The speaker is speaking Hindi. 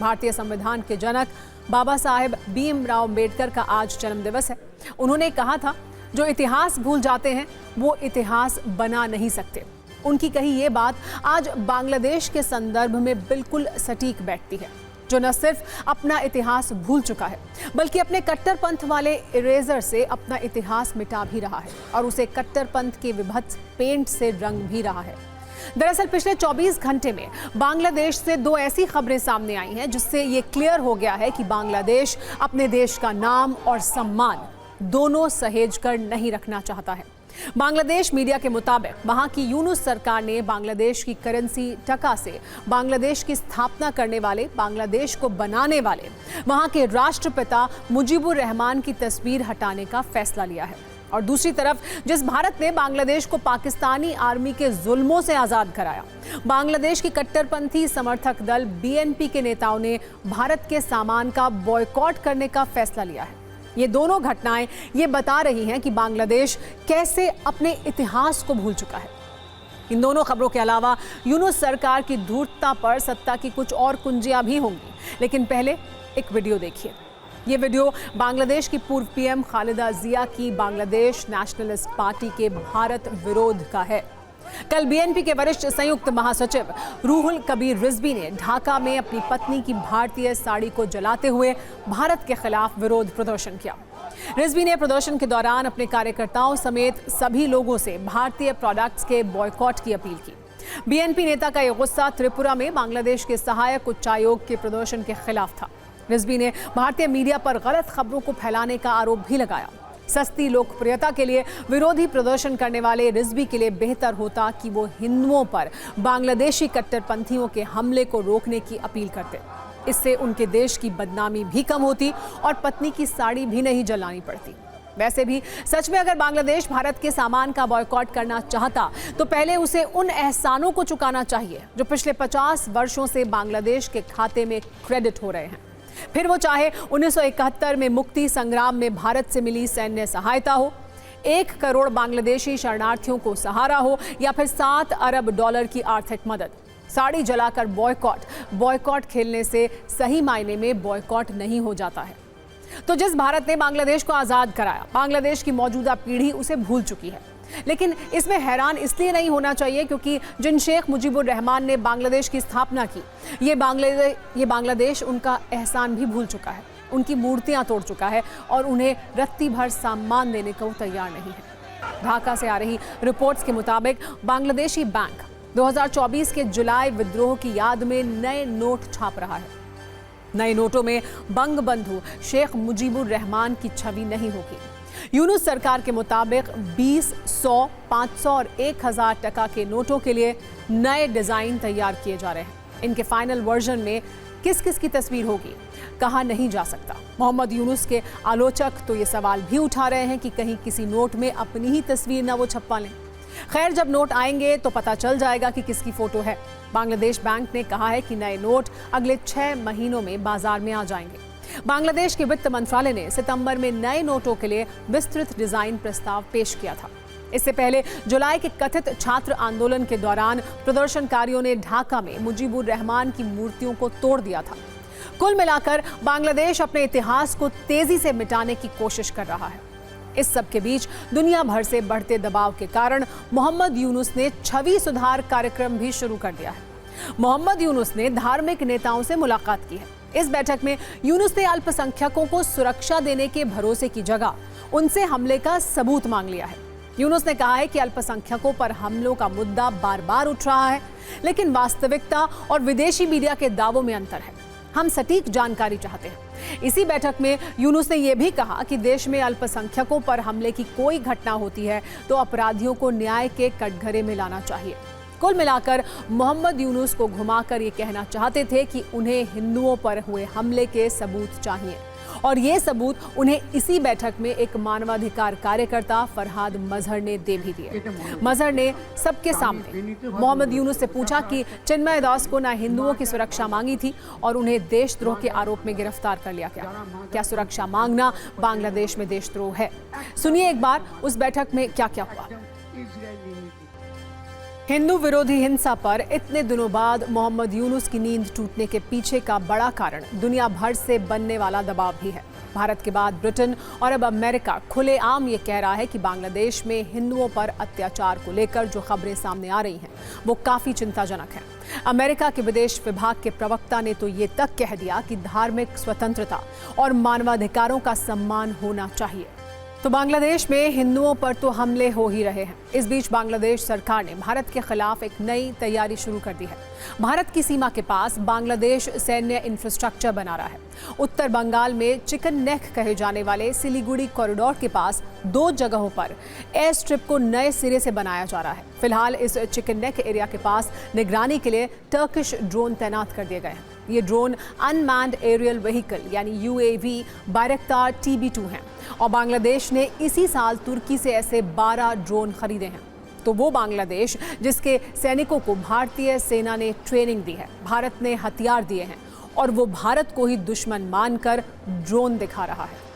भारतीय संविधान के जनक बाबा साहेब भीमराव अम्बेडकर का आज जन्मदिवस है। उन्होंने कहा था, जो इतिहास भूल जाते हैं वो इतिहास बना नहीं सकते। उनकी कही ये बात आज बांग्लादेश के संदर्भ में बिल्कुल सटीक बैठती है, जो न सिर्फ अपना इतिहास भूल चुका है बल्कि अपने कट्टरपंथ वाले इरेजर से अपना इतिहास मिटा भी रहा है और उसे कट्टरपंथ के विभत्स पेंट से रंग भी रहा है। दरअसल पिछले 24 घंटे में बांग्लादेश से दो ऐसी खबरें सामने आई हैं जिससे ये क्लियर हो गया है कि बांग्लादेश अपने देश का नाम और सम्मान दोनों सहेज कर नहीं रखना चाहता है। बांग्लादेश मीडिया के मुताबिक वहां की यूनुस सरकार ने बांग्लादेश की करेंसी टका से बांग्लादेश की स्थापना करने वाले, बांग्लादेश को बनाने वाले वहां के राष्ट्रपिता मुजीबुर रहमान की तस्वीर हटाने का फैसला लिया है। और दूसरी तरफ जिस भारत ने बांग्लादेश को पाकिस्तानी आर्मी के जुल्मों से आजाद कराया, बांग्लादेश की कट्टरपंथी समर्थक दल बीएनपी के नेताओं ने भारत के सामान का बॉयकॉट करने का फैसला लिया है। ये दोनों घटनाएं ये बता रही हैं कि बांग्लादेश कैसे अपने इतिहास को भूल चुका है। इन दोनों खबरों के अलावा यूनुस सरकार की धूर्तता पर सत्ता की कुछ और कुंजियां भी होंगी, लेकिन पहले एक वीडियो देखिए। ये वीडियो बांग्लादेश की पूर्व पीएम खालिदा जिया की बांग्लादेश नेशनलिस्ट पार्टी के भारत विरोध का है। कल बीएनपी के वरिष्ठ संयुक्त महासचिव रूहुल कबीर रिजवी ने ढाका में अपनी पत्नी की भारतीय साड़ी को जलाते हुए भारत के खिलाफ विरोध प्रदर्शन किया। रिजवी ने प्रदर्शन के दौरान अपने कार्यकर्ताओं समेत सभी लोगों से भारतीय प्रोडक्ट्स के बॉयकॉट की अपील की। बीएनपी नेता का यह गुस्सा त्रिपुरा में बांग्लादेश के सहायक उच्चायोग के प्रदर्शन के खिलाफ था। रिजवी ने भारतीय मीडिया पर गलत खबरों को फैलाने का आरोप भी लगाया। सस्ती लोकप्रियता के लिए विरोधी प्रदर्शन करने वाले रिजवी के लिए बेहतर होता कि वो हिंदुओं पर बांग्लादेशी कट्टरपंथियों के हमले को रोकने की अपील करते। इससे उनके देश की बदनामी भी कम होती और पत्नी की साड़ी भी नहीं जलानी पड़ती। वैसे भी सच में अगर बांग्लादेश भारत के सामान का बॉयकॉट करना चाहता तो पहले उसे उन एहसानों को चुकाना चाहिए जो पिछले 50 वर्षों से बांग्लादेश के खाते में क्रेडिट हो रहे हैं। फिर वो चाहे 1971 में मुक्ति संग्राम में भारत से मिली सैन्य सहायता हो, 1 करोड़ बांग्लादेशी शरणार्थियों को सहारा हो या फिर $7 अरब की आर्थिक मदद। साड़ी जलाकर बॉयकॉट खेलने से सही मायने में बॉयकॉट नहीं हो जाता है। तो जिस भारत ने बांग्लादेश को आज़ाद कराया, बांग्लादेश की मौजूदा पीढ़ी उसे भूल चुकी है। लेकिन इसमें हैरान इसलिए नहीं होना चाहिए क्योंकि जिन शेख मुजीबुर रहमान ने बांग्लादेश की स्थापना की, ये बांग्लादेश उनका एहसान भी भूल चुका है, उनकी मूर्तियां तोड़ चुका है और उन्हें रत्ती भर सम्मान देने को तैयार नहीं है। ढाका से आ रही रिपोर्ट्स के मुताबिक बांग्लादेशी बैंक 2024 के जुलाई विद्रोह की याद में नए नोट छाप रहा है। नए नोटों में बंगबंधु शेख मुजीबुर रहमान की छवि नहीं होगी। यूनुस सरकार के मुताबिक 20, 100, 500 और 1000 टका के नोटों के लिए नए डिजाइन तैयार किए जा रहे हैं। इनके फाइनल वर्जन में किस किस की तस्वीर होगी कहा नहीं जा सकता। मोहम्मद यूनुस के आलोचक तो ये सवाल भी उठा रहे हैं कि कहीं किसी नोट में अपनी ही तस्वीर ना वो छपवा लें। खैर, जब नोट आएंगे तो पता चल जाएगा कि किसकी फोटो है। बांग्लादेश बैंक ने कहा है कि नए नोट अगले 6 महीनों में बाजार में आ जाएंगे। बांग्लादेश के वित्त मंत्रालय ने सितंबर में नए नोटों के लिए विस्तृत डिजाइन प्रस्ताव पेश किया था। इससे पहले जुलाई के कथित छात्र आंदोलन के दौरान प्रदर्शनकारियों ने ढाका में मुजीबुर रहमान की मूर्तियों को तोड़ दिया था। कुल मिलाकर बांग्लादेश अपने इतिहास को तेजी से मिटाने की कोशिश कर रहा है। इस सब के बीच दुनिया भर से बढ़ते दबाव के कारण मोहम्मद यूनुस ने छवि सुधार कार्यक्रम भी शुरू कर दिया है। मोहम्मद यूनुस ने धार्मिक नेताओं से मुलाकात की है। इस बैठक में यूनुस ने अल्पसंख्यकों को सुरक्षा देने के भरोसे की जगह उनसे हमले का सबूत मांग लिया है। यूनुस ने कहा है कि अल्पसंख्यकों पर हमलों का मुद्दा बार बार उठ रहा है, लेकिन वास्तविकता और विदेशी मीडिया के दावों में अंतर है। हम सटीक जानकारी चाहते हैं। इसी बैठक में यूनुस ने यह भी कहा कि देश में अल्पसंख्यकों पर हमले की कोई घटना होती है तो अपराधियों को न्याय के कटघरे में लाना चाहिए। कुल मिलाकर मोहम्मद यूनुस को घुमाकर ये कहना चाहते थे कि उन्हें हिंदुओं पर हुए हमले के सबूत चाहिए और ये सबूत उन्हें इसी बैठक में एक मानवाधिकार कार्यकर्ता फरहाद मजहर ने दे भी दिए। मजहर ने सबके सामने मोहम्मद यूनुस से पूछा कि चिन्मय दास को ना हिंदुओं की सुरक्षा मांगी थी और उन्हें देशद्रोह के आरोप में गिरफ्तार कर लिया गया। क्या सुरक्षा मांगना बांग्लादेश में देशद्रोह है? सुनिए एक बार उस बैठक में क्या क्या हुआ। हिंदू विरोधी हिंसा पर इतने दिनों बाद मोहम्मद यूनुस की नींद टूटने के पीछे का बड़ा कारण दुनिया भर से बनने वाला दबाव भी है। भारत के बाद ब्रिटेन और अब अमेरिका खुलेआम ये कह रहा है कि बांग्लादेश में हिंदुओं पर अत्याचार को लेकर जो खबरें सामने आ रही हैं वो काफी चिंताजनक है। अमेरिका के विदेश विभाग के प्रवक्ता ने तो ये तक कह दिया कि धार्मिक स्वतंत्रता और मानवाधिकारों का सम्मान होना चाहिए। तो बांग्लादेश में हिंदुओं पर तो हमले हो ही रहे हैं। इस बीच बांग्लादेश सरकार ने भारत के खिलाफ एक नई तैयारी शुरू कर दी है। भारत की सीमा के पास बांग्लादेश सैन्य इंफ्रास्ट्रक्चर बना रहा है। उत्तर बंगाल में चिकन नेक कहे जाने वाले सिलीगुड़ी कॉरिडोर के पास 2 जगहों पर एयर स्ट्रिप को नए सिरे से बनाया जा रहा है। फिलहाल इस चिकन नेक एरिया के पास निगरानी के लिए टर्किश ड्रोन तैनात कर दिए गए हैं। ये ड्रोन अनमैन्ड एरियल व्हीकल यानी UAV बायरक्तार TB2 हैं और बांग्लादेश ने इसी साल तुर्की से ऐसे 12 ड्रोन खरीदे हैं। तो वो बांग्लादेश जिसके सैनिकों को भारतीय सेना ने ट्रेनिंग दी है, भारत ने हथियार दिए हैं और वो भारत को ही दुश्मन मानकर ड्रोन दिखा रहा है।